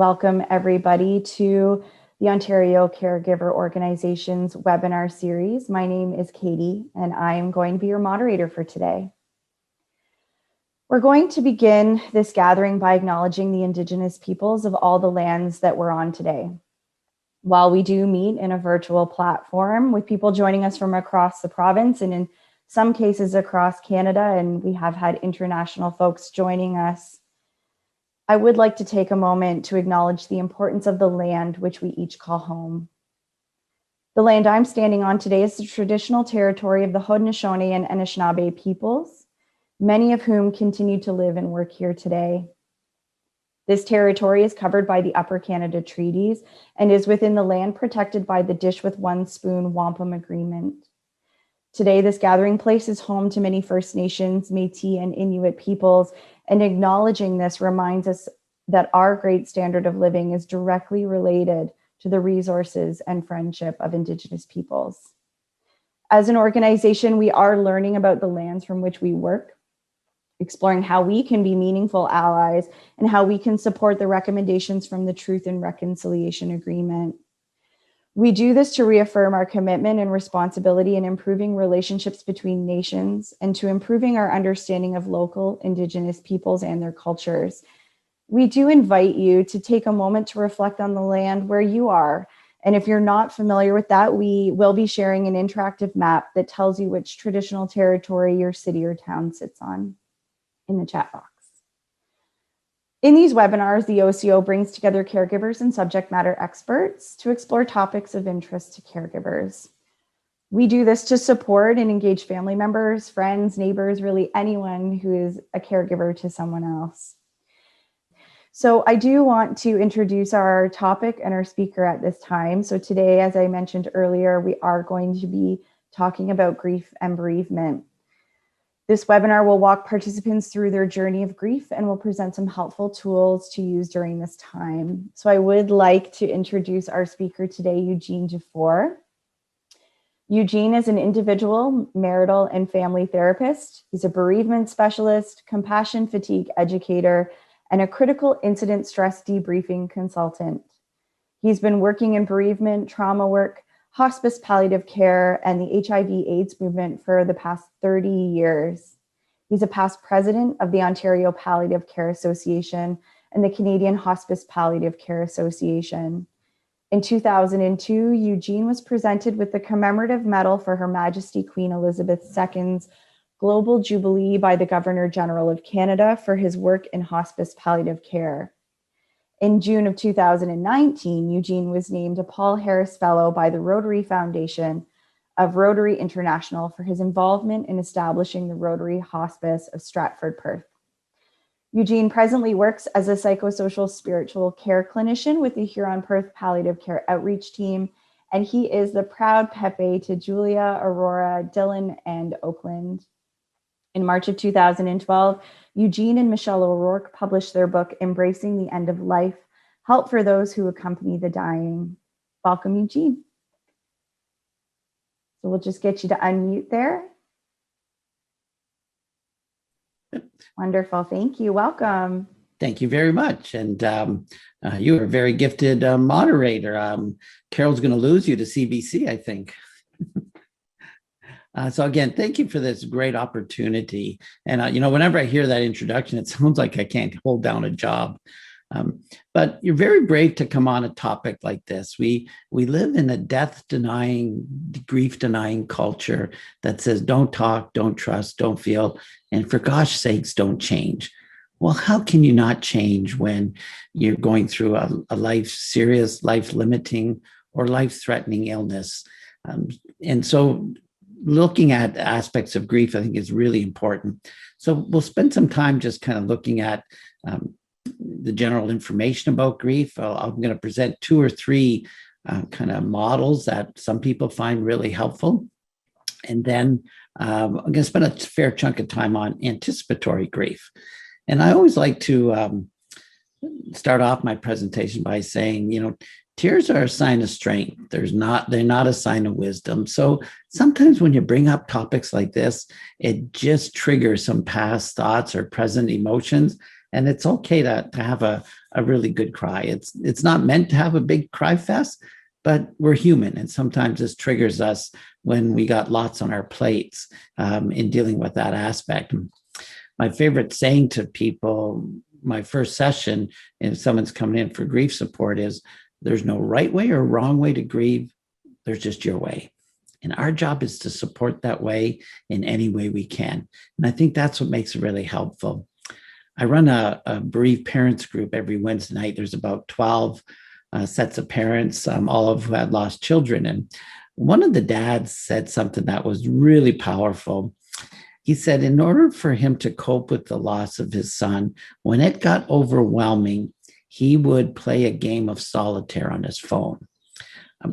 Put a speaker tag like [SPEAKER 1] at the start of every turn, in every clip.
[SPEAKER 1] Welcome everybody to the Ontario Caregiver Organization's webinar series. My name is Katie and I am going to be your moderator for today. We're going to begin this gathering by acknowledging the Indigenous peoples of all the lands that we're on today. While we do meet in a virtual platform with people joining us from across the province and in some cases across Canada, and we have had international folks joining us, I would like to take a moment to acknowledge the importance of the land which we each call home. The land I'm standing on today is the traditional territory of the Haudenosaunee and Anishinaabe peoples, many of whom continue to live and work here today. This territory is covered by the Upper Canada Treaties and is within the land protected by the Dish with One Spoon Wampum Agreement. Today, this gathering place is home to many First Nations, Métis, and Inuit peoples, and acknowledging this reminds us that our great standard of living is directly related to the resources and friendship of Indigenous peoples. As an organization, we are learning about the lands from which we work, exploring how we can be meaningful allies and how we can support the recommendations from the Truth and Reconciliation Agreement. We do this to reaffirm our commitment and responsibility in improving relationships between nations and to improving our understanding of local Indigenous peoples and their cultures. We do invite you to take a moment to reflect on the land where you are. And if you're not familiar with that, we will be sharing an interactive map that tells you which traditional territory your city or town sits on in the chat box. In these webinars, the OCO brings together caregivers and subject matter experts to explore topics of interest to caregivers. We do this to support and engage family members, friends, neighbors, really anyone who is a caregiver to someone else. So I do want to introduce our topic and our speaker at this time. So today, as I mentioned earlier, we are going to be talking about grief and bereavement. This webinar will walk participants through their journey of grief and will present some helpful tools to use during this time. So I would like to introduce our speaker today, Eugene Dufour. Eugene is an individual, marital, and family therapist. He's a bereavement specialist, compassion fatigue educator, and a critical incident stress debriefing consultant. He's been working in bereavement, trauma work, hospice palliative care, and the HIV/AIDS movement for the past 30 years. He's a past president of the Ontario Palliative Care Association and the Canadian Hospice Palliative Care Association. In 2002, Eugene was presented with the commemorative medal for Her Majesty Queen Elizabeth II's Global Jubilee by the Governor General of Canada for his work in hospice palliative care. In June of 2019, Eugene was named a Paul Harris Fellow by the Rotary Foundation of Rotary International for his involvement in establishing the Rotary Hospice of Stratford, Perth. Eugene presently works as a psychosocial spiritual care clinician with the Huron-Perth Palliative Care Outreach Team, and he is the proud Pepe to Julia, Aurora, Dylan, and Oakland. In March of 2012, Eugene and Michelle O'Rourke published their book, Embracing the End of Life, Help for Those Who Accompany the Dying. Welcome, Eugene. So we'll just get you to unmute there. Wonderful, thank you, welcome.
[SPEAKER 2] Thank you very much. And you are a very gifted moderator. Carol's gonna lose you to CBC, I think. So again, thank you for this great opportunity. And whenever I hear that introduction, it sounds like I can't hold down a job. But you're very brave to come on a topic like this. We live in a death-denying, grief-denying culture that says, don't talk, don't trust, don't feel, and for gosh sakes, don't change. Well, how can you not change when you're going through a serious, life-limiting, or life-threatening illness? And so looking at aspects of grief, I think, is really important. So we'll spend some time just kind of looking at the general information about grief. I'm going to present 2 or 3 kind of models that some people find really helpful. And then I'm going to spend a fair chunk of time on anticipatory grief. And I always like to start off my presentation by saying, tears are a sign of strength. They're not a sign of wisdom. So sometimes when you bring up topics like this, it just triggers some past thoughts or present emotions. And it's okay to have a really good cry. It's not meant to have a big cry fest, but we're human. And sometimes this triggers us when we got lots on our plates in dealing with that aspect. My favorite saying to people, my first session, if someone's coming in for grief support, is there's no right way or wrong way to grieve. There's just your way. And our job is to support that way in any way we can. And I think that's what makes it really helpful. I run a bereaved parents group every Wednesday night. There's about 12 sets of parents, all of who had lost children. And one of the dads said something that was really powerful. He said, in order for him to cope with the loss of his son, when it got overwhelming, he would play a game of solitaire on his phone.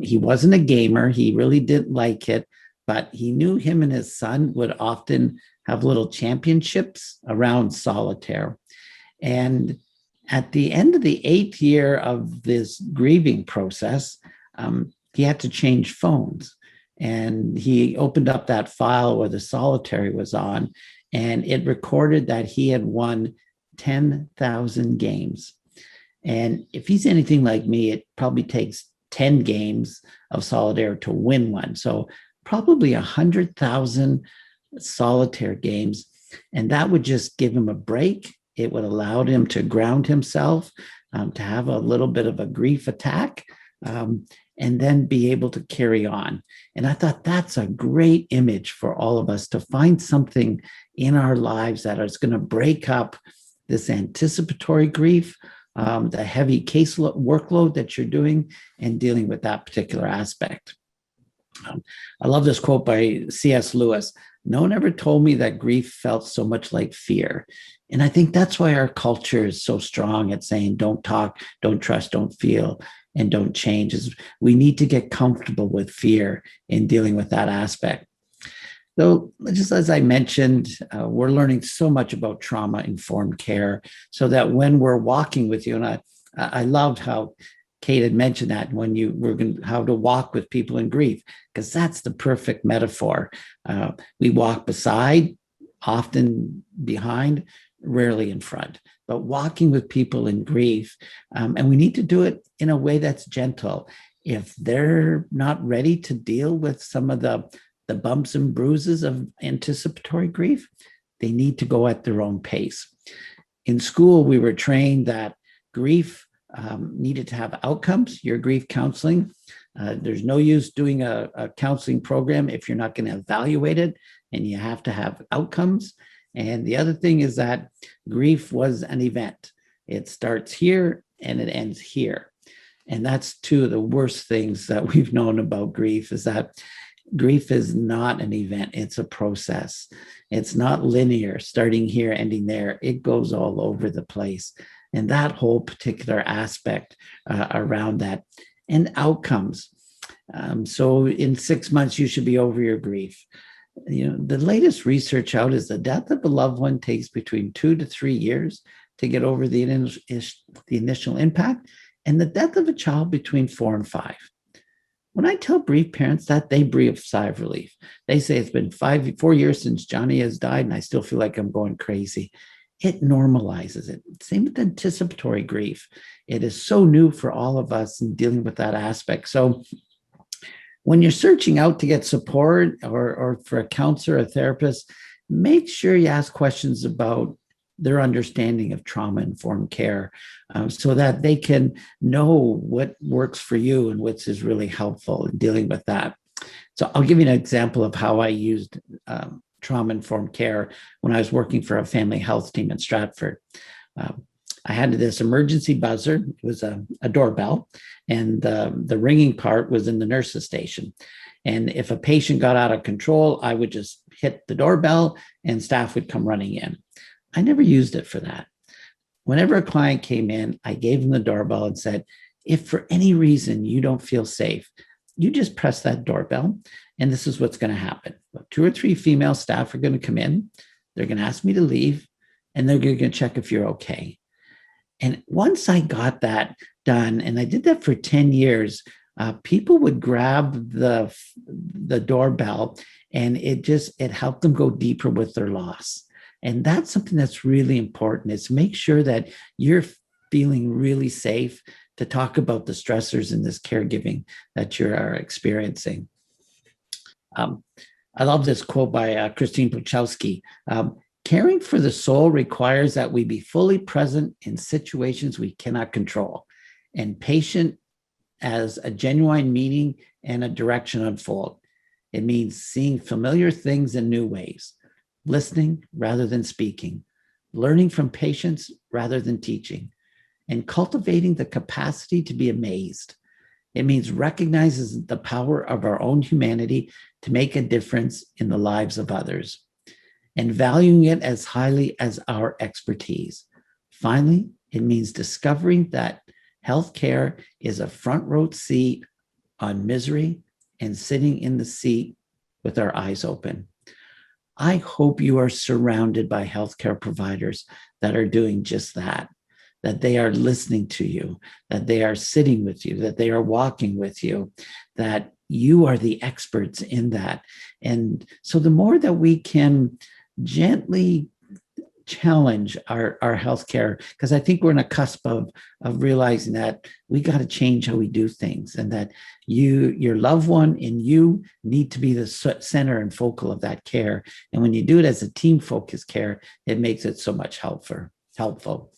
[SPEAKER 2] He wasn't a gamer. He really didn't like it, but he knew him and his son would often have little championships around solitaire. And at the end of the 8th year of this grieving process, he had to change phones. And he opened up that file where the solitary was on, and it recorded that he had won 10,000 games. And if he's anything like me, it probably takes 10 games of solitaire to win one. So probably 100,000 solitaire games. And that would just give him a break. It would allow him to ground himself, to have a little bit of a grief attack, and then be able to carry on. And I thought that's a great image for all of us, to find something in our lives that is going to break up this anticipatory grief, the heavy case workload that you're doing, and dealing with that particular aspect. I love this quote by C.S. Lewis. No one ever told me that grief felt so much like fear. And I think that's why our culture is so strong at saying, don't talk, don't trust, don't feel, and don't change. Is we need to get comfortable with fear in dealing with that aspect. So just as I mentioned, we're learning so much about trauma-informed care, so that when we're walking with you, and I loved how Kate had mentioned that when you were going how to walk with people in grief, because that's the perfect metaphor. We walk beside, often behind, rarely in front, but walking with people in grief. And we need to do it in a way that's gentle. If they're not ready to deal with some of the bumps and bruises of anticipatory grief, they need to go at their own pace. In school, we were trained that grief needed to have outcomes, your grief counseling. There's no use doing a counseling program if you're not going to evaluate it, and you have to have outcomes. And the other thing is that grief was an event. It starts here and it ends here. And that's two of the worst things that we've known about grief, is that grief is not an event. It's a process. It's not linear, starting here, ending there. It goes all over the place. And that whole particular aspect around that, and outcomes. So in 6 months, you should be over your grief. The latest research out is the death of a loved one takes between 2 to 3 years to get over the initial impact, and the death of a child between 4 and 5. When I tell bereaved parents that, they breathe a sigh of relief. They say, it's been 4 years since Johnny has died, and I still feel like I'm going crazy. It normalizes it. Same with anticipatory grief. It is so new for all of us in dealing with that aspect. So when you're searching out to get support, or for a counselor, a therapist, make sure you ask questions about their understanding of trauma-informed care, so that they can know what works for you and what is really helpful in dealing with that. So I'll give you an example of how I used trauma-informed care when I was working for a family health team in Stratford. I had this emergency buzzer. It was a doorbell, and the ringing part was in the nurse's station. And if a patient got out of control, I would just hit the doorbell and staff would come running in. I never used it for that. Whenever a client came in, I gave them the doorbell and said, if for any reason you don't feel safe, you just press that doorbell, and this is what's going to happen. 2 or 3 female staff are going to come in. They're going to ask me to leave, and they're going to check if you're okay. And once I got that done, and I did that for 10 years, people would grab the doorbell, and it helped them go deeper with their loss. And that's something that's really important, is make sure that you're feeling really safe to talk about the stressors in this caregiving that you are experiencing. I love this quote by Christine Puchowski. Caring for the soul requires that we be fully present in situations we cannot control, and patient as a genuine meaning and a direction unfold. It means seeing familiar things in new ways, listening rather than speaking, learning from patients rather than teaching, and cultivating the capacity to be amazed. It means recognizing the power of our own humanity to make a difference in the lives of others, and valuing it as highly as our expertise. Finally, it means discovering that healthcare is a front row seat on misery and sitting in the seat with our eyes open. I hope you are surrounded by healthcare providers that are doing just that they are listening to you, that they are sitting with you, that they are walking with you, that you are the experts in that. And so the more that we can gently challenge our healthcare, because I think we're on a cusp of realizing that we got to change how we do things, and that your loved one and you need to be the center and focal of that care. And when you do it as a team focused care, it makes it so much helpful.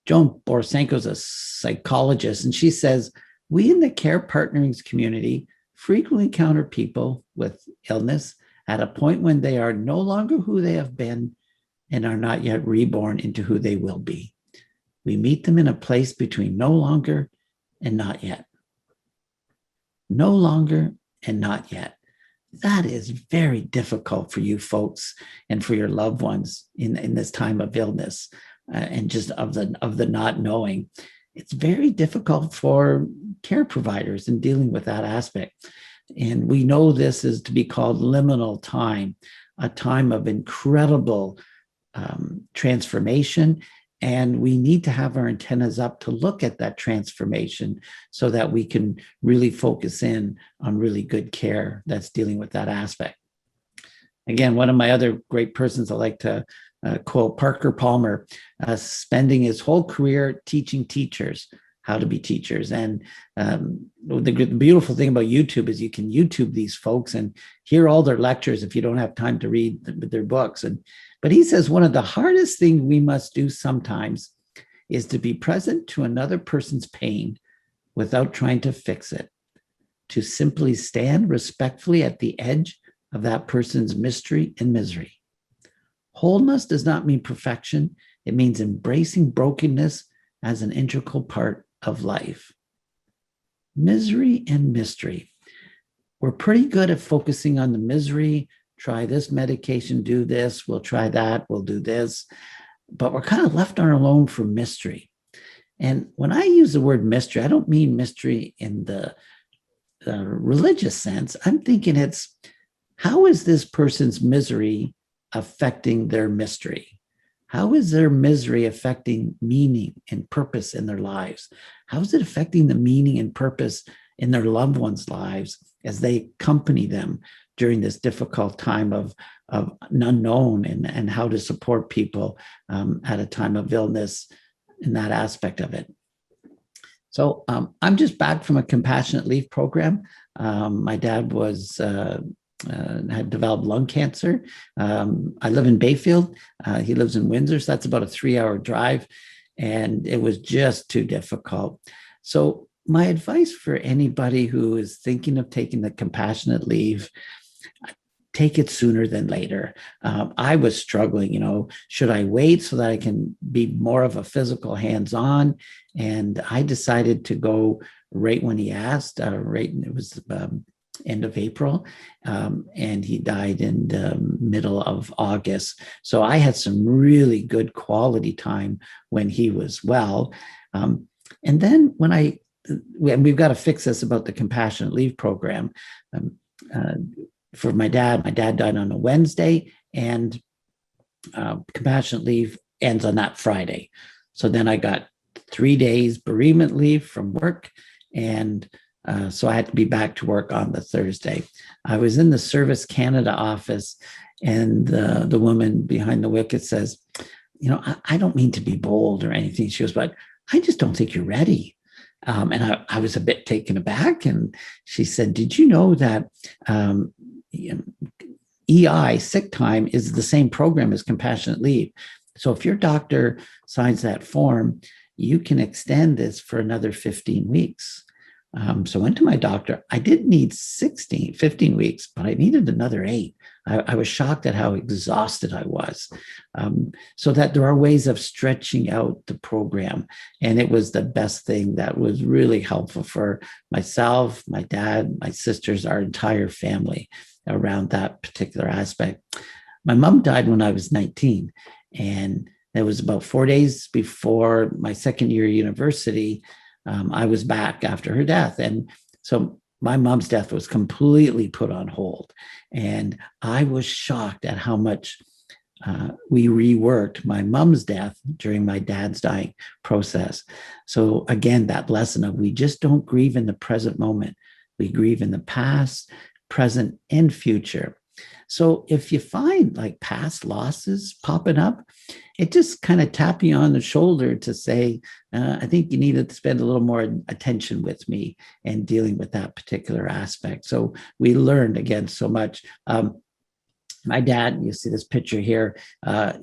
[SPEAKER 2] Joan Borisenko is a psychologist, and she says, we in the care partnering community frequently encounter people with illness at a point when they are no longer who they have been and are not yet reborn into who they will be. We meet them in a place between no longer and not yet. No longer and not yet. That is very difficult for you folks and for your loved ones in this time of illness. And just of the not knowing. It's very difficult for care providers in dealing with that aspect. And we know this is to be called liminal time, a time of incredible transformation. And we need to have our antennas up to look at that transformation so that we can really focus in on really good care that's dealing with that aspect. Again, one of my other great persons I like to quote, Parker Palmer, spending his whole career teaching teachers how to be teachers. And the beautiful thing about YouTube is you can YouTube these folks and hear all their lectures if you don't have time to read their books. But he says one of the hardest things we must do sometimes is to be present to another person's pain without trying to fix it, to simply stand respectfully at the edge of that person's mystery and misery. Wholeness does not mean perfection. It means embracing brokenness as an integral part of life. Misery and mystery. We're pretty good at focusing on the misery. Try this medication, do this, we'll try that, we'll do this. But we're kind of left on our own for mystery. And when I use the word mystery, I don't mean mystery in the religious sense. I'm thinking it's, how is this person's misery affecting their mystery? How is their misery affecting meaning and purpose in their lives? How is it affecting the meaning and purpose in their loved ones' lives as they accompany them during this difficult time of unknown, and how to support people at a time of illness in that aspect of it? So I'm just back from a compassionate leave program. My dad had developed lung cancer. I live in Bayfield. He lives in Windsor, so that's about a 3-hour drive. And it was just too difficult. So my advice for anybody who is thinking of taking the compassionate leave, take it sooner than later. I was struggling, should I wait so that I can be more of a physical hands-on? And I decided to go right when he asked, it was end of April, and he died in the middle of August. So I had some really good quality time when he was well. And then and we've got to fix this about the compassionate leave program. For my dad died on a Wednesday, and compassionate leave ends on that Friday. So then I got 3 days bereavement leave from work, and So I had to be back to work on the Thursday. I was in the Service Canada office, and the woman behind the wicket says, I don't mean to be bold or anything. She goes, but I just don't think you're ready. And I was a bit taken aback. And she said, did you know that EI, sick time, is the same program as compassionate leave? So if your doctor signs that form, you can extend this for another 15 weeks. So I went to my doctor. I didn't need 15 weeks, but I needed another 8. I was shocked at how exhausted I was. So that there are ways of stretching out the program. And it was the best thing that was really helpful for myself, my dad, my sisters, our entire family around that particular aspect. My mom died when I was 19. And it was about 4 days before my second year of university. I was back after her death. And so my mom's death was completely put on hold. And I was shocked at how much we reworked my mom's death during my dad's dying process. So again, that lesson of we just don't grieve in the present moment. We grieve in the past, present, and future. So if you find like past losses popping up, it just kind of tap you on the shoulder to say, I think you need to spend a little more attention with me and dealing with that particular aspect. So we learned again so much. My dad, you see this picture here,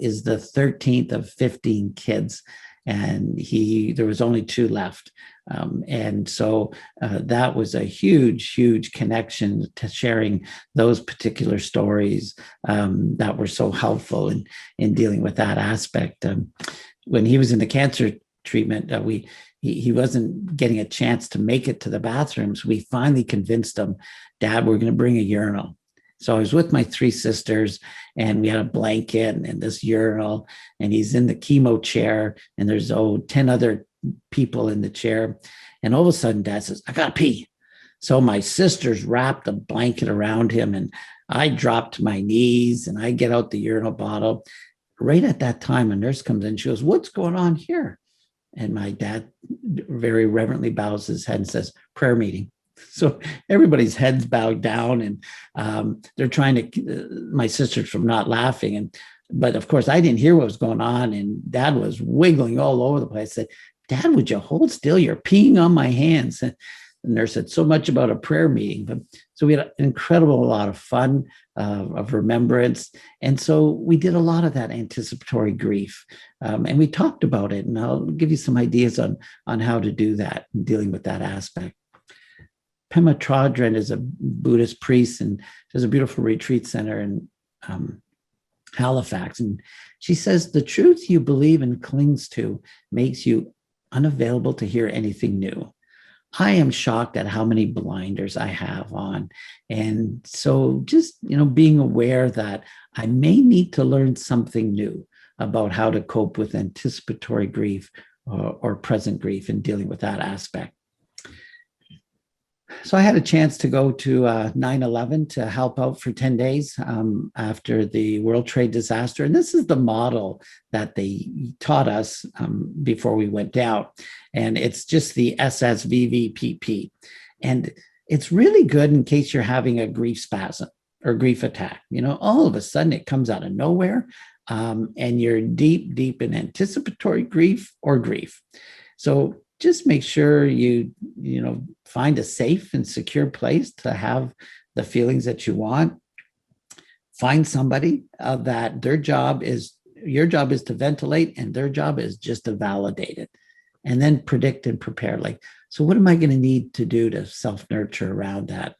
[SPEAKER 2] is the 13th of 15 kids. And there was only 2 left. And so that was a huge, huge connection to sharing those particular stories that were so helpful in dealing with that aspect. When he was in the cancer treatment, he wasn't getting a chance to make it to the bathrooms. We finally convinced him, Dad, we're going to bring a urinal. So I was with my 3 sisters, and we had a blanket and this urinal, and he's in the chemo chair, and there's 10 other people in the chair. And all of a sudden, Dad says, I got to pee. So my sisters wrapped a blanket around him, and I dropped to my knees, and I get out the urinal bottle. Right at that time, a nurse comes in. She goes, what's going on here? And my dad very reverently bows his head and says, prayer meeting. So everybody's heads bowed down, and they're trying to, my sisters from not laughing. But of course, I didn't hear what was going on, and Dad was wiggling all over the place. I said, Dad, would you hold still? You're peeing on my hands. And the nurse said, so much about a prayer meeting. But so we had an incredible lot of fun, of remembrance. And so we did a lot of that anticipatory grief. And we talked about it. And I'll give you some ideas on how to do that and dealing with that aspect. Pema Chodron is a Buddhist priest, and there's a beautiful retreat center in Halifax. And she says, the truth you believe and clings to makes you unavailable to hear anything new. I am shocked at how many blinders I have on. And so just, being aware that I may need to learn something new about how to cope with anticipatory grief or present grief and dealing with that aspect. So I had a chance to go to 9/11 to help out for 10 days after the World Trade disaster. And this is the model that they taught us before we went down. And it's just the SSVVPP. And it's really good in case you're having a grief spasm or grief attack. All of a sudden it comes out of nowhere, and you're deep, deep in anticipatory grief or grief. So just make sure you find a safe and secure place to have the feelings that you want. Find somebody that your job is to ventilate, and their job is just to validate it, and then predict and prepare. So what am I going to need to do to self-nurture around that?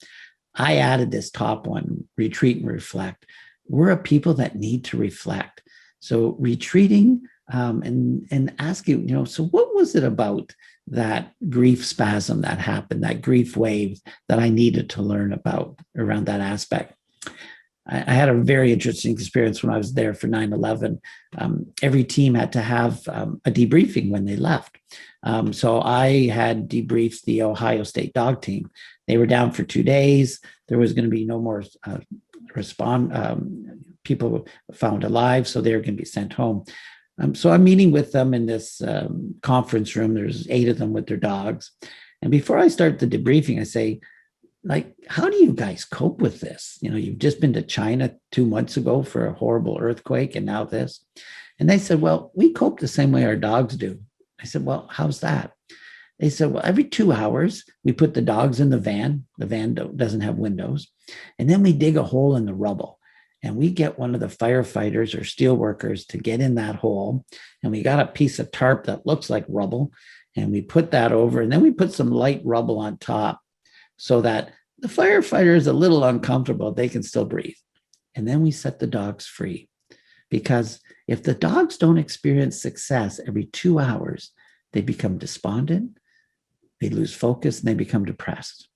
[SPEAKER 2] I added this top one, retreat and reflect. We're a people that need to reflect. So retreating and asking, so what was it about that grief spasm that happened, that grief wave that I needed to learn about around that aspect? I had a very interesting experience when I was there for 9/11. Every team had to have a debriefing when they left. So I had debriefed the Ohio State dog team. They were down for 2 days. There was going to be no more people found alive, so they were going to be sent home. So I'm meeting with them in this conference room. There's 8 of them with their dogs. And before I start the debriefing, I say, like, how do you guys cope with this? You've just been to China 2 months ago for a horrible earthquake and now this. And they said, well, we cope the same way our dogs do. I said, well, how's that? They said, well, every 2 hours, we put the dogs in the van. The van doesn't have windows. And then we dig a hole in the rubble. And we get one of the firefighters or steel workers to get in that hole. And we got a piece of tarp that looks like rubble. And we put that over. And then we put some light rubble on top so that the firefighter is a little uncomfortable. They can still breathe. And then we set the dogs free. Because if the dogs don't experience success every 2 hours, they become despondent, they lose focus, and they become depressed.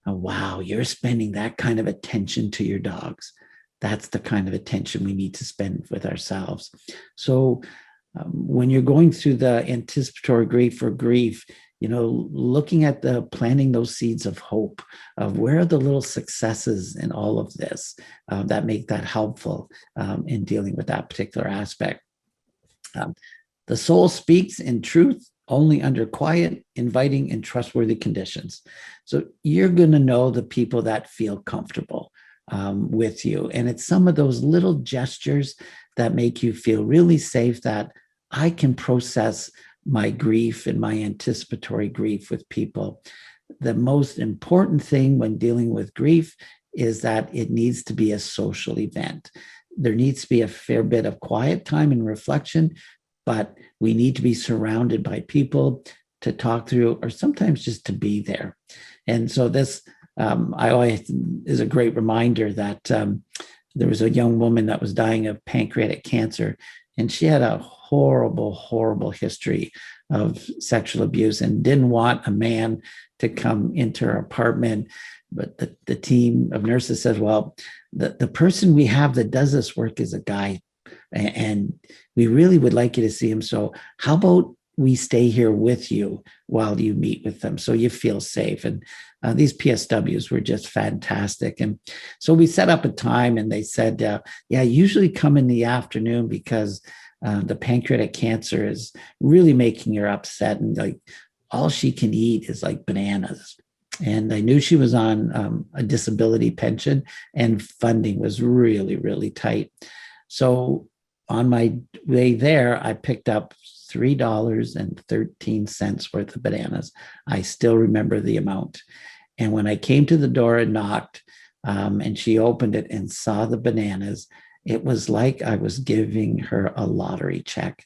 [SPEAKER 2] Oh, wow, you're spending that kind of attention to your dogs. That's the kind of attention we need to spend with ourselves. So when you're going through the anticipatory grief or grief, looking at planting those seeds of hope of where are the little successes in all of this that make that helpful in dealing with that particular aspect. The soul speaks in truth only under quiet, inviting, and trustworthy conditions. So you're going to know the people that feel comfortable with you. And it's some of those little gestures that make you feel really safe, that I can process my grief and my anticipatory grief with people. The most important thing when dealing with grief is that it needs to be a social event. There needs to be a fair bit of quiet time and reflection, but we need to be surrounded by people to talk through, or sometimes just to be there. And so this, I always is a great reminder that there was a young woman that was dying of pancreatic cancer, and she had a horrible, horrible history of sexual abuse and didn't want a man to come into her apartment. But the team of nurses says, well, the person we have that does this work is a guy, and we really would like you to see him. So how about we stay here with you while you meet with them so you feel safe? And these PSWs were just fantastic. And so we set up a time, and they said, yeah, usually come in the afternoon because the pancreatic cancer is really making her upset. And like all she can eat is like bananas. And I knew she was on a disability pension, and funding was really, really tight. So on my way there, I picked up $3.13 worth of bananas. I still remember the amount. And when I came to the door and knocked, and she opened it and saw the bananas, it was like I was giving her a lottery check.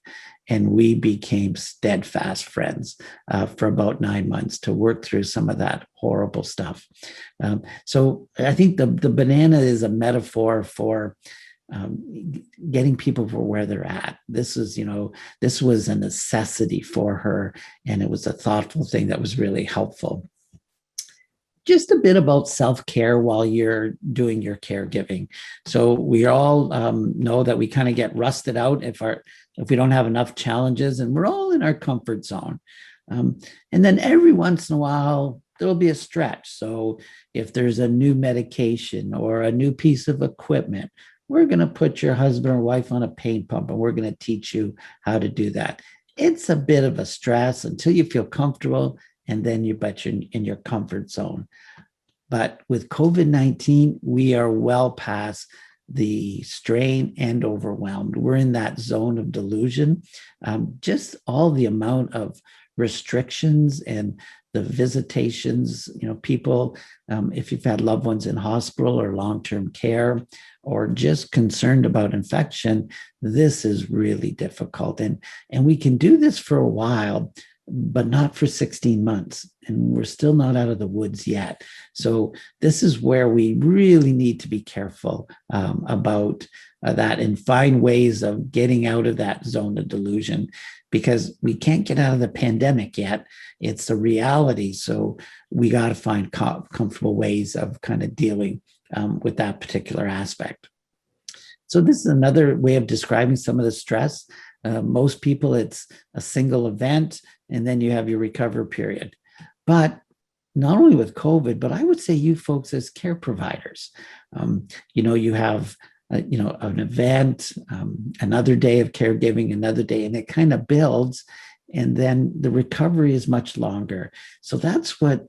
[SPEAKER 2] And we became steadfast friends for about 9 months to work through some of that horrible stuff. So I think the banana is a metaphor for getting people for where they're at. This was a necessity for her, and it was a thoughtful thing that was really helpful. Just a bit about self-care while you're doing your caregiving. So we all know that we kind of get rusted out if we don't have enough challenges, and we're all in our comfort zone. And then every once in a while, there'll be a stretch. So if there's a new medication or a new piece of equipment, we're going to put your husband or wife on a pain pump, and we're going to teach you how to do that. It's a bit of a stress until you feel comfortable, and then you're in your comfort zone. But with COVID-19, we are well past the strain and overwhelmed. We're in that zone of delusion. Just all the amount of restrictions and the visitations, people, if you've had loved ones in hospital or long-term care, or just concerned about infection, this is really difficult. And we can do this for a while, but not for 16 months. And we're still not out of the woods yet. So this is where we really need to be careful about that, and find ways of getting out of that zone of delusion, because we can't get out of the pandemic yet. It's a reality. So we got to find comfortable ways of kind of dealing with that particular aspect. So this is another way of describing some of the stress. Most people, it's a single event, and then you have your recovery period. But not only with COVID, but I would say you folks as care providers, you have, an event, another day of caregiving, another day, and it kind of builds. and then the recovery is much longer. So that's what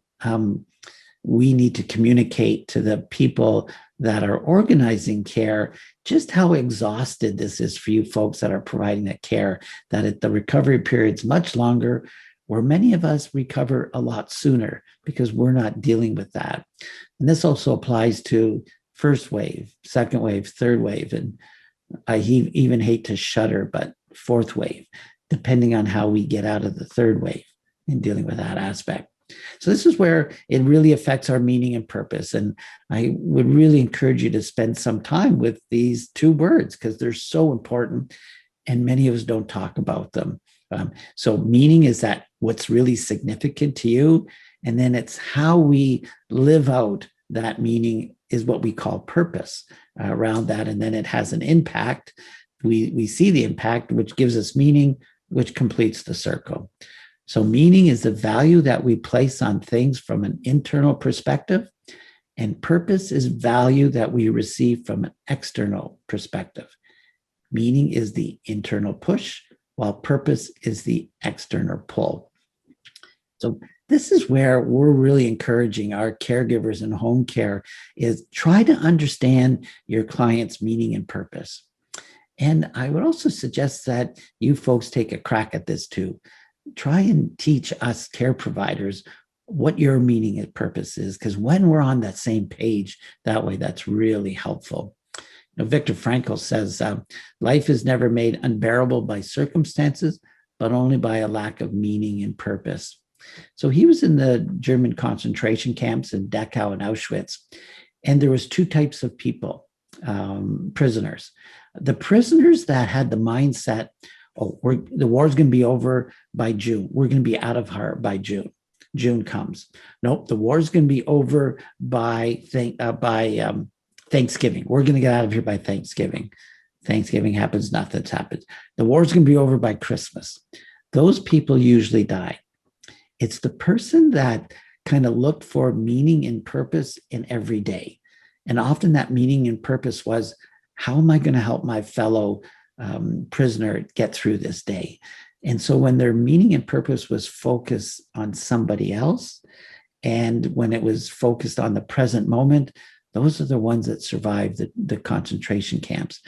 [SPEAKER 2] we need to communicate to the people that are organizing care, just how exhausted this is for you folks that are providing that care, that the recovery period is much longer, where many of us recover a lot sooner because we're not dealing with that. And this also applies to first wave, second wave, third wave, and I even hate to shudder, but fourth wave, depending on how we get out of the third wave in dealing with that aspect. So this is where it really affects our meaning and purpose. And I would really encourage you to spend some time with these two words because they're so important and many of us don't talk about them. So meaning is that what's really significant to you. And then it's how we live out that meaning is what we call purpose around that. And then it has an impact. We see the impact, which gives us meaning, which completes the circle. So meaning is the value that we place on things from an internal perspective, and purpose is value that we receive from an external perspective. Meaning is the internal push, while purpose is the external pull. So this is where we're really encouraging our caregivers in home care is try to understand your client's meaning and purpose. And I would also suggest that you folks take a crack at this too. Try and teach us care providers what your meaning and purpose is, because when we're on that same page, that way, that's really helpful. Viktor Frankl says, life is never made unbearable by circumstances, but only by a lack of meaning and purpose. So he was in the German concentration camps in Dachau and Auschwitz, and there was two types of people, prisoners. The prisoners that had the mindset, the war's going to be over by June. We're going to be out of here by June. June comes. Nope, the war's going to be over by Thanksgiving. We're going to get out of here by Thanksgiving. Thanksgiving happens, nothing's happened. The war's going to be over by Christmas. Those people usually die. It's the person that kind of looked for meaning and purpose in every day. And often that meaning and purpose was, how am I going to help my fellow prisoner get through this day? And so when their meaning and purpose was focused on somebody else, and when it was focused on the present moment, those are the ones that survived the concentration camps.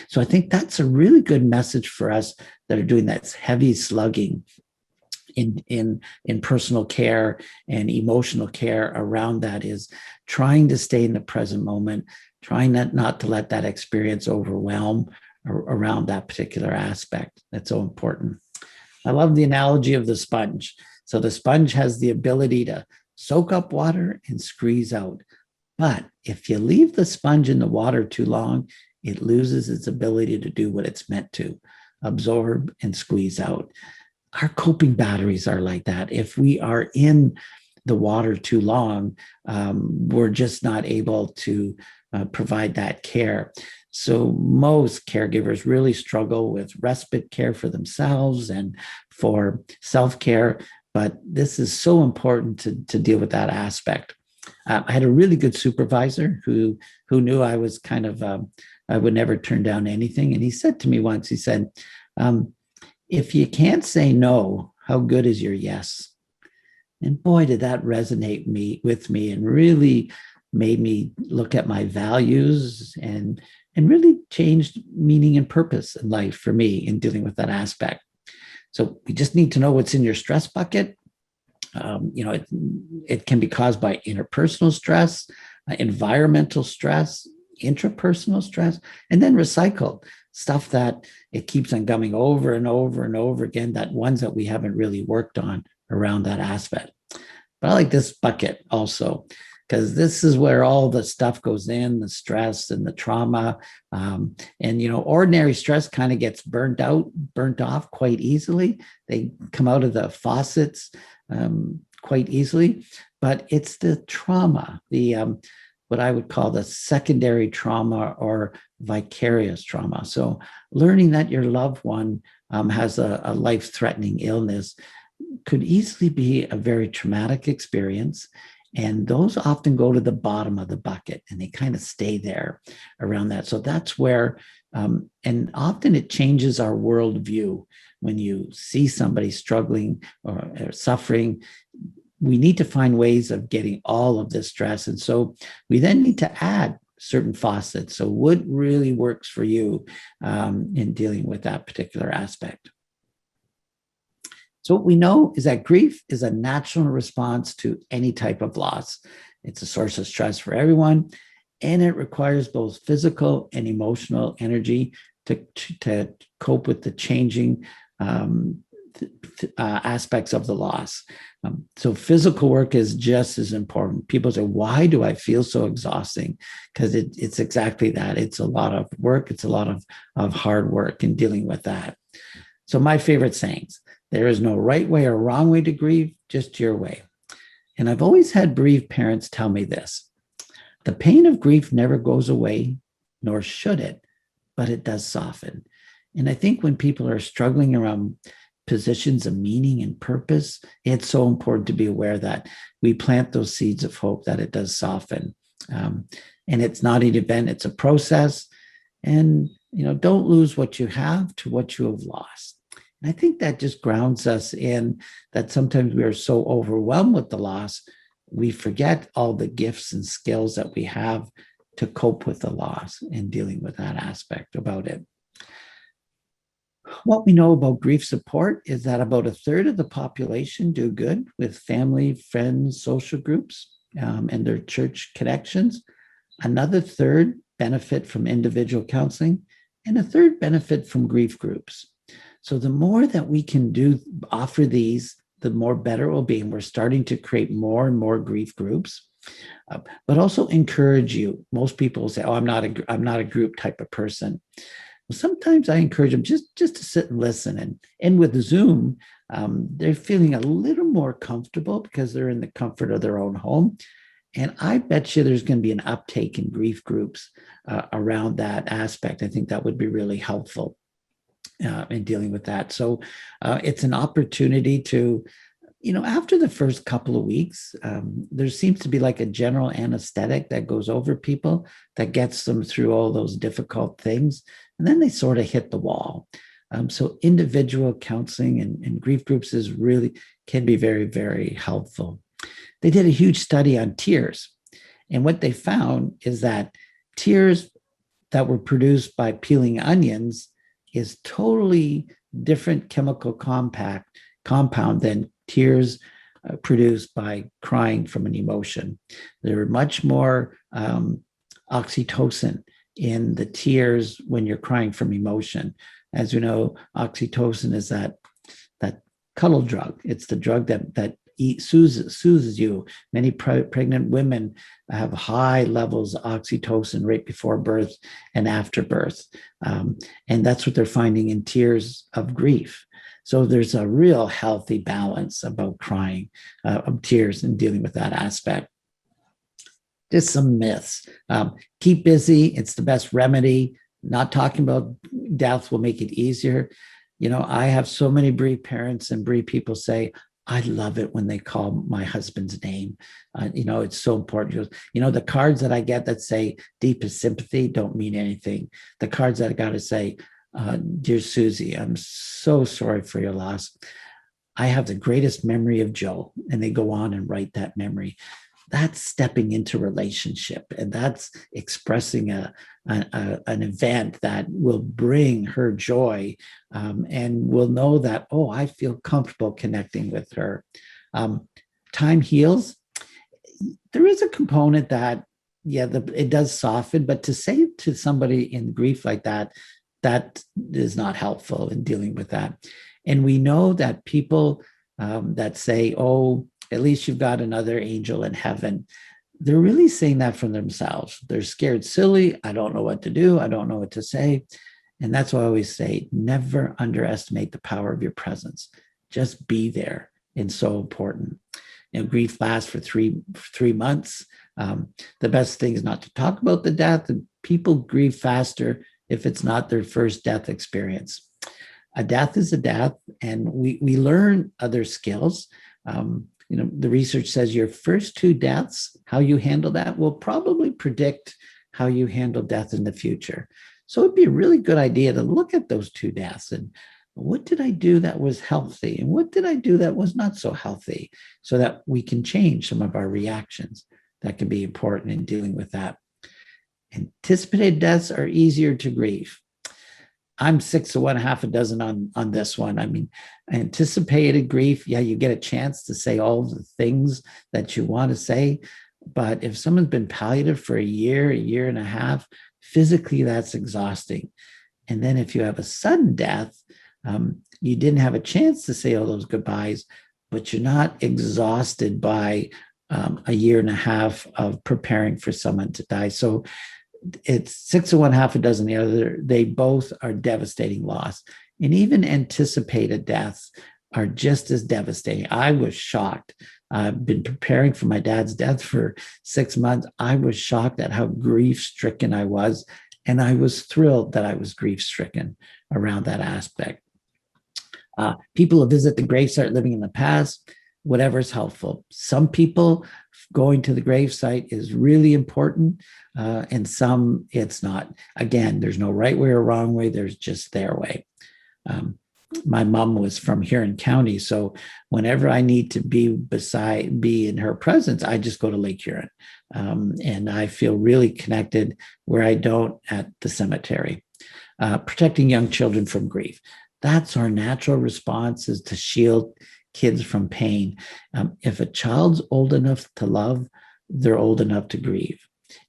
[SPEAKER 2] So I think that's a really good message for us that are doing that heavy slugging in personal care and emotional care around that, is trying to stay in the present moment, trying not to let that experience overwhelm around that particular aspect. That's so important. I love the analogy of the sponge. So the sponge has the ability to soak up water and squeeze out. But if you leave the sponge in the water too long, it loses its ability to do what it's meant to, absorb and squeeze out. Our coping batteries are like that. If we are in the water too long, we're just not able to provide that care. So most caregivers really struggle with respite care for themselves and for self-care, but this is so important to deal with that aspect. I had a really good supervisor who knew I was kind of, I would never turn down anything. And he said to me once, he said, if you can't say no, how good is your yes? And boy, did that resonate with me and really made me look at my values and really changed meaning and purpose in life for me in dealing with that aspect. So we just need to know what's in your stress bucket. It can be caused by interpersonal stress, environmental stress, intrapersonal stress, and then recycled stuff that it keeps on coming over and over and over again, that ones that we haven't really worked on around that aspect. But I like this bucket also, because this is where all the stuff goes in, the stress and the trauma. Ordinary stress kind of gets burnt off quite easily. They come out of the faucets quite easily, but it's the trauma, what I would call the secondary trauma or vicarious trauma. So learning that your loved one has a life-threatening illness could easily be a very traumatic experience. And those often go to the bottom of the bucket and they kind of stay there around that. So that's where, and often it changes our worldview when you see somebody struggling or suffering, we need to find ways of getting all of this stress. And so we then need to add certain faucets. So what really works for you in dealing with that particular aspect? So what we know is that grief is a natural response to any type of loss. It's a source of stress for everyone, and it requires both physical and emotional energy to cope with the changing aspects of the loss. So physical work is just as important. People say, why do I feel so exhausting? Because it's exactly that. It's a lot of work. It's a lot of hard work in dealing with that. So my favorite sayings, there is no right way or wrong way to grieve, just your way. And I've always had bereaved parents tell me this: the pain of grief never goes away, nor should it, but it does soften. And I think when people are struggling around positions of meaning and purpose, it's so important to be aware that we plant those seeds of hope, that it does soften. And it's not an event, it's a process. And, don't lose what you have to what you have lost. And I think that just grounds us in that sometimes we are so overwhelmed with the loss, we forget all the gifts and skills that we have to cope with the loss and dealing with that aspect about it. What we know about grief support is that about a third of the population do good with family, friends, social groups, and their church connections. Another third benefit from individual counseling, and a third benefit from grief groups. So the more that we can offer these, the more better it will be. And we're starting to create more and more grief groups, but also encourage you. Most people say, "Oh, I'm not a group type of person." Sometimes I encourage them just to sit and listen. And with Zoom, they're feeling a little more comfortable because they're in the comfort of their own home. And I bet you there's going to be an uptake in grief groups around that aspect. I think that would be really helpful in dealing with that. So it's an opportunity to, after the first couple of weeks, there seems to be like a general anesthetic that goes over people that gets them through all those difficult things. And then they sort of hit the wall. So individual counseling and grief groups can be very, very helpful. They did a huge study on tears. And what they found is that tears that were produced by peeling onions is totally different chemical compound than tears produced by crying from an emotion. There are much more oxytocin in the tears when you're crying from emotion. As you know, oxytocin is that cuddle drug. It's the drug that soothes you. Many pregnant women have high levels of oxytocin right before birth and after birth. And that's what they're finding in tears of grief. So there's a real healthy balance about crying of tears and dealing with that aspect. Just some myths. Keep busy. It's the best remedy. Not talking about death will make it easier. I have so many bereaved parents and bereaved people say, I love it when they call my husband's name. It's so important. The cards that I get that say deepest sympathy don't mean anything. The cards that I got to say, dear Susie, I'm so sorry for your loss. I have the greatest memory of Joe. And they go on and write that memory. That's stepping into relationship, and that's expressing an event that will bring her joy, and will know that, oh, I feel comfortable connecting with her. Time heals. There is a component that, it does soften, but to say to somebody in grief like that is not helpful in dealing with that. And we know that people that say, oh, at least you've got another angel in heaven, they're really saying that from themselves. They're scared silly. I don't know what to do. I don't know what to say. And that's why I always say, never underestimate the power of your presence. Just be there. It's so important. Grief lasts for three months. The best thing is not to talk about the death. And people grieve faster if it's not their first death experience. A death is a death, and we learn other skills. The research says your first two deaths, how you handle that, will probably predict how you handle death in the future. So it'd be a really good idea to look at those two deaths and what did I do that was healthy? And what did I do that was not so healthy? So that we can change some of our reactions. That can be important in dealing with that. Anticipated deaths are easier to grieve. I'm 6 of one, half a dozen on this one. I mean, anticipated grief, yeah, you get a chance to say all the things that you want to say. But if someone's been palliative for a year and a half, physically that's exhausting. And then if you have a sudden death, you didn't have a chance to say all those goodbyes, but you're not exhausted by a year and a half of preparing for someone to die. So it's 6 of one, half a dozen the other. They both are devastating loss. And even anticipated deaths are just as devastating. I was shocked. I've been preparing for my dad's death for 6 months. I was shocked at how grief-stricken I was. And I was thrilled that I was grief-stricken around that aspect. People who visit the gravesite living in the past, whatever's helpful. Some people going to the gravesite is really important, and some it's not. Again, there's no right way or wrong way. There's just their way. My mom was from Huron County, so whenever I need to be in her presence, I just go to Lake Huron, and I feel really connected where I don't at the cemetery. Protecting young children from grief. That's our natural response, is to shield kids from pain. If a child's old enough to love, they're old enough to grieve.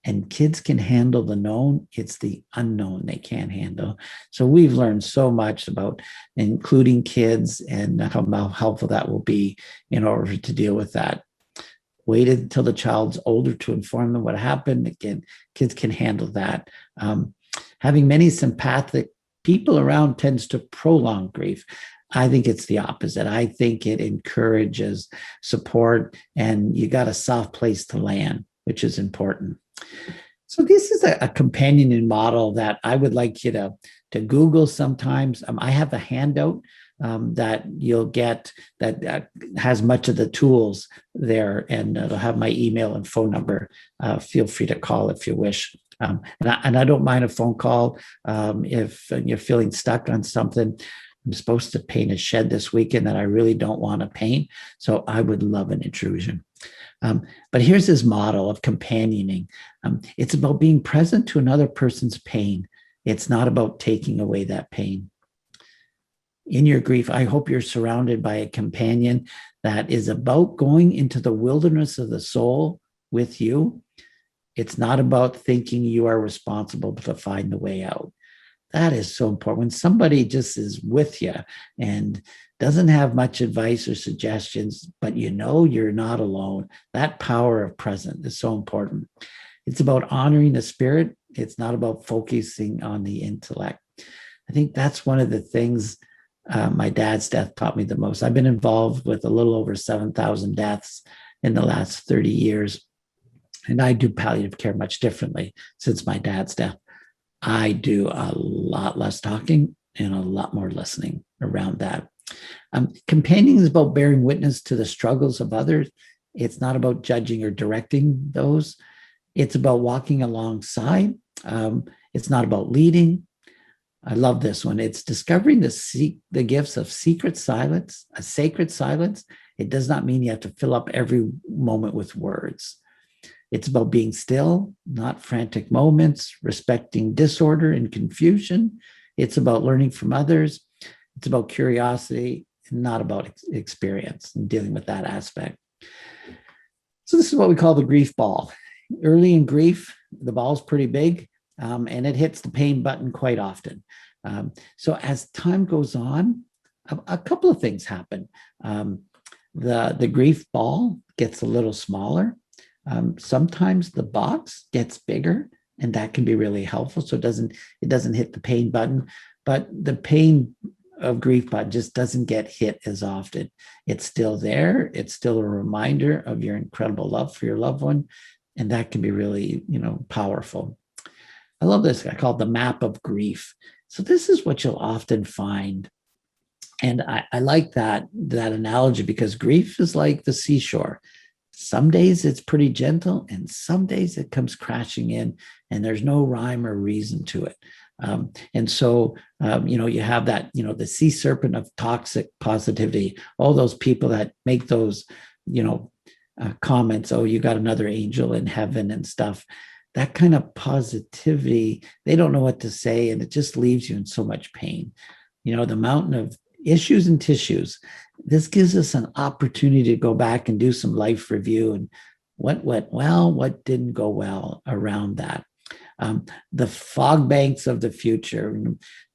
[SPEAKER 2] And kids can handle the known. It's the unknown they can't handle. So we've learned so much about including kids and how helpful that will be in order to deal with that. Waited until the child's older to inform them what happened. Again, kids can handle that. Having many sympathetic people around tends to prolong grief. I think it's the opposite. I think it encourages support, and you got a soft place to land, which is important. So this is a companion model that I would like you to Google sometimes. I have a handout that you'll get that has much of the tools there, and it'll have my email and phone number. Feel free to call if you wish. And I don't mind a phone call if you're feeling stuck on something. I'm supposed to paint a shed this weekend that I really don't want to paint, so I would love an intrusion. But here's his model of companioning. It's about being present to another person's pain. It's not about taking away that pain. In your grief, I hope you're surrounded by a companion that is about going into the wilderness of the soul with you. It's not about thinking you are responsible to find the way out. That is so important. When somebody just is with you and doesn't have much advice or suggestions, but you know you're not alone, that power of present is so important. It's about honoring the spirit. It's not about focusing on the intellect. I think that's one of the things my dad's death taught me the most. I've been involved with a little over 7,000 deaths in the last 30 years. And I do palliative care much differently since my dad's death. I do a lot less talking and a lot more listening around that. Companioning is about bearing witness to the struggles of others. It's not about judging or directing those. It's about walking alongside. It's not about leading. I love this one. It's discovering the gifts of secret silence, a sacred silence. It does not mean you have to fill up every moment with words. It's about being still, not frantic moments, respecting disorder and confusion. It's about learning from others. It's about curiosity, and not about experience, and dealing with that aspect. So this is what we call the grief ball. Early in grief, the ball's pretty big, and it hits the pain button quite often. So as time goes on, a couple of things happen. The grief ball gets a little smaller. Sometimes the box gets bigger, and that can be really helpful. So it doesn't hit the pain button, but the pain of grief button just doesn't get hit as often. It's still there. It's still a reminder of your incredible love for your loved one, and that can be really, powerful. I love this. I call it the map of grief. So this is what you'll often find. And I like that analogy, because grief is like the seashore. Some days it's pretty gentle, and some days it comes crashing in, and there's no rhyme or reason to it. And so, you have that, the sea serpent of toxic positivity, all those people that make those, comments, oh, you got another angel in heaven and stuff. That kind of positivity, they don't know what to say, and it just leaves you in so much pain. The mountain of issues and tissues. This gives us an opportunity to go back and do some life review and what went well, what didn't go well around that. The fog banks of the future.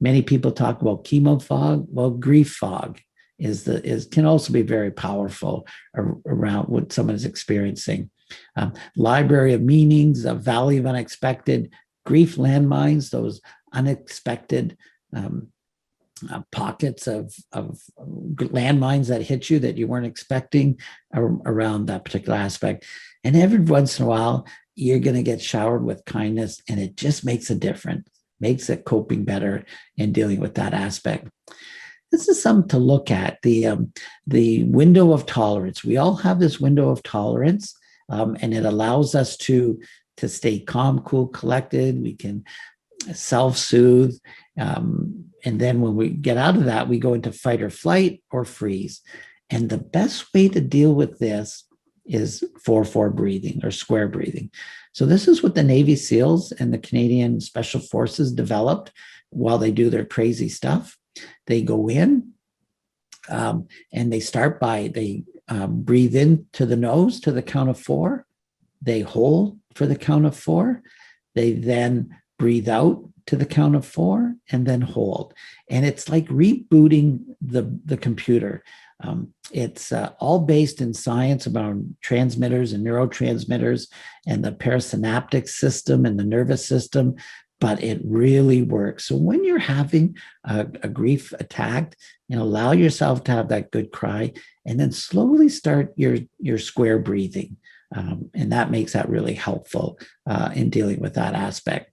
[SPEAKER 2] Many people talk about chemo fog. Well, grief fog can also be very powerful around what someone is experiencing. Library of meanings, a valley of unexpected, grief landmines, those unexpected pockets of landmines that hit you that you weren't expecting around that particular aspect. And every once in a while, you're going to get showered with kindness, and it just makes a difference, makes it coping better in dealing with that aspect. This is something to look at, the window of tolerance. We all have this window of tolerance, and it allows us to stay calm, cool, collected. We can self-soothe. And then when we get out of that, we go into fight or flight or freeze. And the best way to deal with this is 4-4 breathing or square breathing. So this is what the Navy SEALs and the Canadian Special Forces developed while they do their crazy stuff. They go in and they start by, they breathe in to the nose to the count of 4. They hold for the count of 4. They then breathe out to the count of 4 and then hold. And it's like rebooting the computer. It's all based in science about transmitters and neurotransmitters and the parasynaptic system and the nervous system, but it really works. So when you're having a grief attack, allow yourself to have that good cry and then slowly start your square breathing. And that makes that really helpful in dealing with that aspect.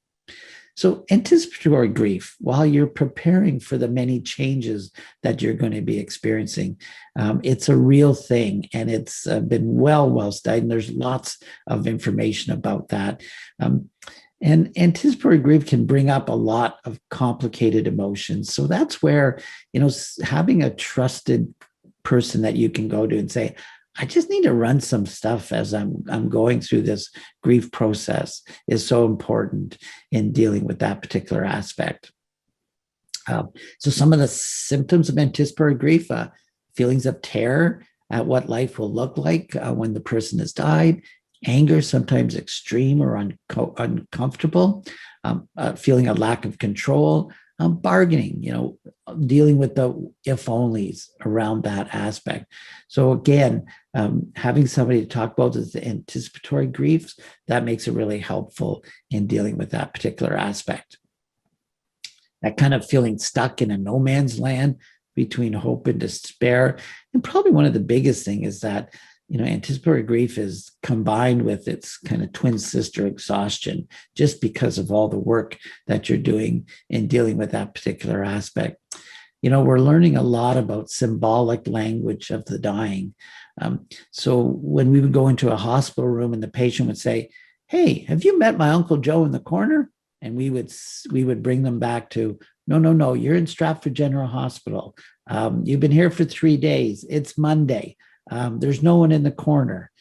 [SPEAKER 2] So anticipatory grief, while you're preparing for the many changes that you're going to be experiencing, it's a real thing, and it's been well studied, and there's lots of information about that. And anticipatory grief can bring up a lot of complicated emotions. So that's where, having a trusted person that you can go to and say, I just need to run some stuff as I'm going through this grief process is so important in dealing with that particular aspect. So some of the symptoms of anticipatory grief, feelings of terror at what life will look like when the person has died, anger, sometimes extreme or uncomfortable, feeling a lack of control, bargaining, dealing with the if-onlys around that aspect. So again, having somebody to talk about the anticipatory griefs, that makes it really helpful in dealing with that particular aspect. That kind of feeling stuck in a no man's land between hope and despair. And probably one of the biggest things is that anticipatory grief is combined with its kind of twin sister exhaustion, just because of all the work that you're doing in dealing with that particular aspect. We're learning a lot about symbolic language of the dying. So when we would go into a hospital room and the patient would say, hey, have you met my Uncle Joe in the corner? And we would bring them back to, no, you're in Stratford General Hospital. You've been here for 3 days. It's Monday. There's no one in the corner.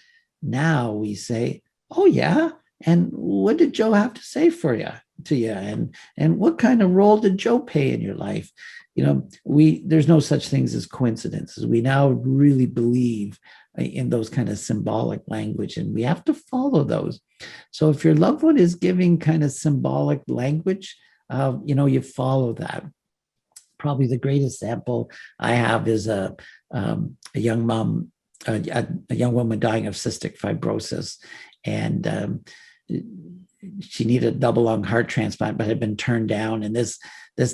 [SPEAKER 2] Now we say, oh yeah, and what did Joe have to say to you? And what kind of role did Joe play in your life? There's no such things as coincidences. We now really believe in those kind of symbolic language, and we have to follow those. So if your loved one is giving kind of symbolic language, you follow that. Probably the great example I have is a young mom, a young woman dying of cystic fibrosis, and she needed a double lung heart transplant, but had been turned down. And this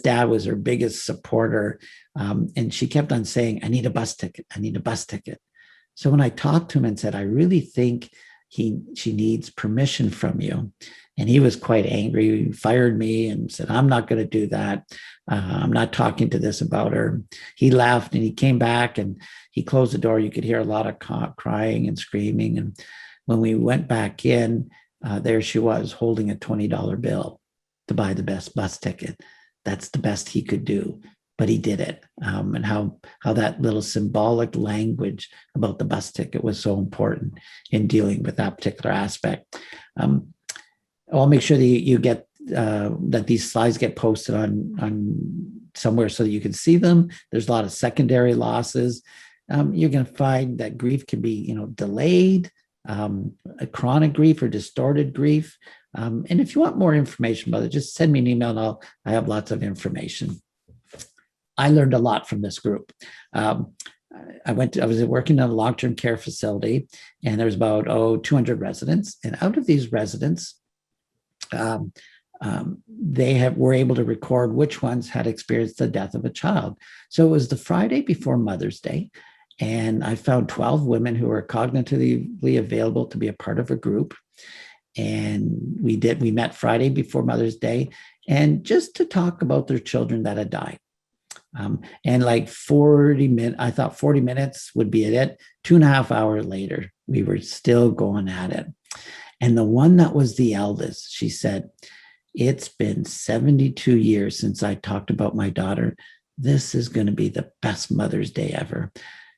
[SPEAKER 2] dad was her biggest supporter, and she kept on saying, "I need a bus ticket. I need a bus ticket." So when I talked to him and said, "I really think she needs permission from you," and he was quite angry. He fired me and said, "I'm not going to do that. I'm not talking to this about her." He left and he came back and he closed the door. You could hear a lot of crying and screaming. And when we went back in, there she was holding a $20 bill. to buy the best bus ticket. That's the best he could do, but he did it. And how that little symbolic language about the bus ticket was so important in dealing with that particular aspect. I'll make sure that you get that these slides get posted on somewhere so that you can see them. There's a lot of secondary losses. You're going to find that grief can be, delayed, a chronic grief or distorted grief. And if you want more information about it, just send me an email and I have lots of information. I learned a lot from this group. I was working in a long-term care facility, and there was about 200 residents. And out of these residents, they were able to record which ones had experienced the death of a child. So it was the Friday before Mother's Day, and I found 12 women who were cognitively available to be a part of a group. And we met Friday before Mother's Day, and just to talk about their children that had died. And like 40 minutes, I thought 40 minutes would be it. 2.5 hours later, we were still going at it. And the one that was the eldest, she said, it's been 72 years since I talked about my daughter. This is going to be the best Mother's Day ever.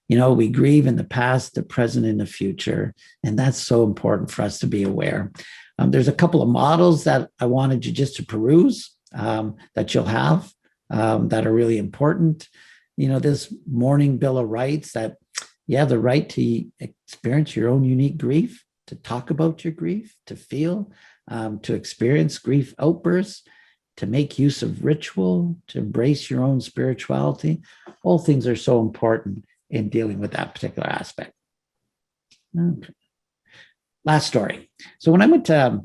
[SPEAKER 2] We grieve in the past, the present, and the future. And that's so important for us to be aware. There's a couple of models that I wanted you just to peruse that you'll have that are really important. This mourning bill of rights that you have the right to experience your own unique grief, to talk about your grief, to feel, to experience grief outbursts, to make use of ritual, to embrace your own spirituality. All things are so important in dealing with that particular aspect. Okay. Last story. So when I went to,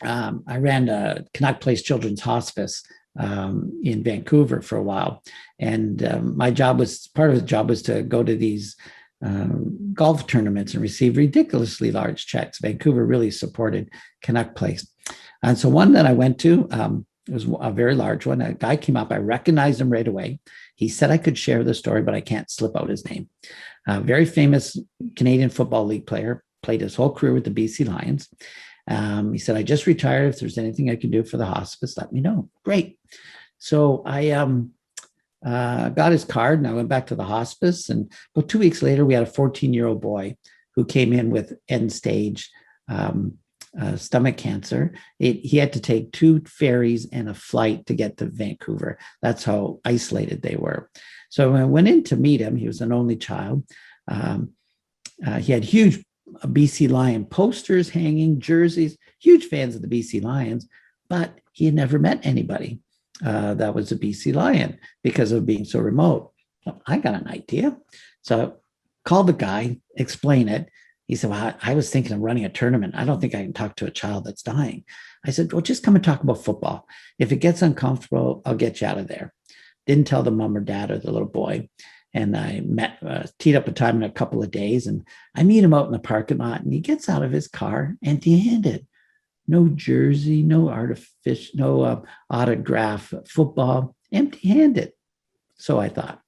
[SPEAKER 2] I ran a Canuck Place Children's Hospice in Vancouver for a while. And part of the job was to go to these golf tournaments and receive ridiculously large checks. Vancouver really supported Canuck Place. And so one that I went to, it was a very large one. A guy came up, I recognized him right away. He said I could share the story, but I can't slip out his name. A very famous Canadian Football League player, played his whole career with the BC Lions. He said, I just retired. If there's anything I can do for the hospice, let me know. Great. So I got his card and I went back to the hospice. And about 2 weeks later, we had a 14-year-old boy who came in with end stage stomach cancer. He had to take 2 ferries and a flight to get to Vancouver. That's how isolated they were. So when I went in to meet him, he was an only child. He had huge BC Lion posters hanging, jerseys, huge fans of the BC Lions, but he had never met anybody that was a BC Lion because of being so remote. So I got an idea. So I called the guy, explain it. He said, well, I was thinking of running a tournament. I don't think I can talk to a child that's dying. I said, well, just come and talk about football. If it gets uncomfortable, I'll get you out of there. Didn't tell the mom or dad or the little boy. And I teed up a time in a couple of days, and I meet him out in the parking lot, and he gets out of his car empty-handed. No jersey, no autograph football, empty-handed. So I thought,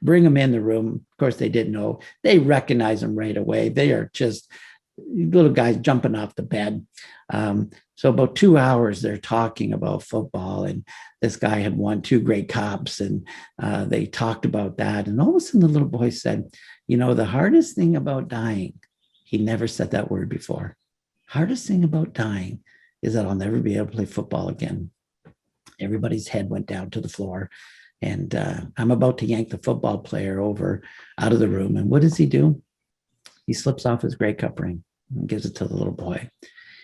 [SPEAKER 2] bring him in the room. Of course, they didn't know. They recognize him right away. They are just little guys jumping off the bed. So about 2 hours, they're talking about football, and this guy had won 2 Grey Cups, and they talked about that. And all of a sudden, the little boy said, the hardest thing about dying, he never said that word before. Hardest thing about dying is that I'll never be able to play football again. Everybody's head went down to the floor. And I'm about to yank the football player out of the room. And what does he do? He slips off his Grey Cup ring and gives it to the little boy.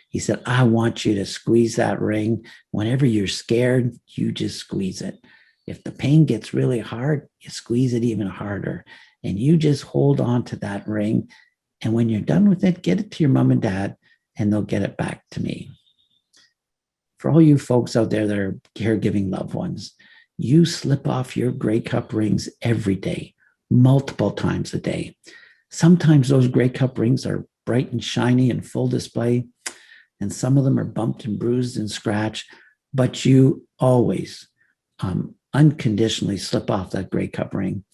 [SPEAKER 2] He said, I want you to squeeze that ring. Whenever you're scared, you just squeeze it. If the pain gets really hard, you squeeze it even harder. And you just hold on to that ring. And when you're done with it, get it to your mom and dad, and they'll get it back to me. For all you folks out there that are caregiving loved ones, you slip off your Grey Cup rings every day, multiple times a day. Sometimes those Grey Cup rings are bright and shiny and full display, and some of them are bumped and bruised and scratched, but you always unconditionally slip off that Grey Cup ring.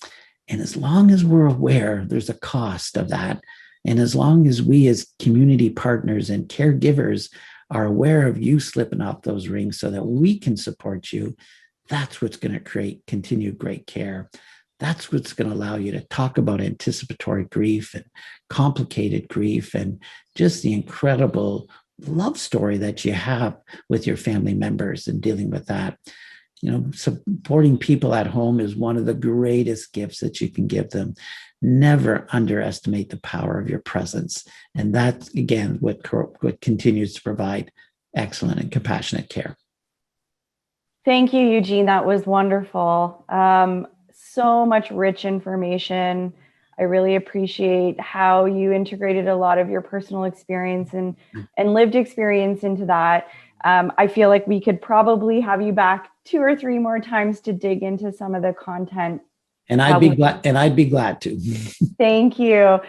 [SPEAKER 2] And as long as we're aware there's a cost of that, and as long as we as community partners and caregivers are aware of you slipping off those rings so that we can support you, that's what's going to create continued great care. That's what's going to allow you to talk about anticipatory grief and complicated grief and just the incredible love story that you have with your family members and dealing with that. You know, supporting people at home is one of the greatest gifts that you can give them. Never underestimate the power of your presence. And that's, again, what continues to provide excellent and compassionate care.
[SPEAKER 1] Thank you, Eugene. That was wonderful. So much rich information. I really appreciate how you integrated a lot of your personal experience and lived experience into that. I feel like we could probably have you back 2 or 3 more times to dig into some of the content.
[SPEAKER 2] And I'd be glad to.
[SPEAKER 1] Thank you.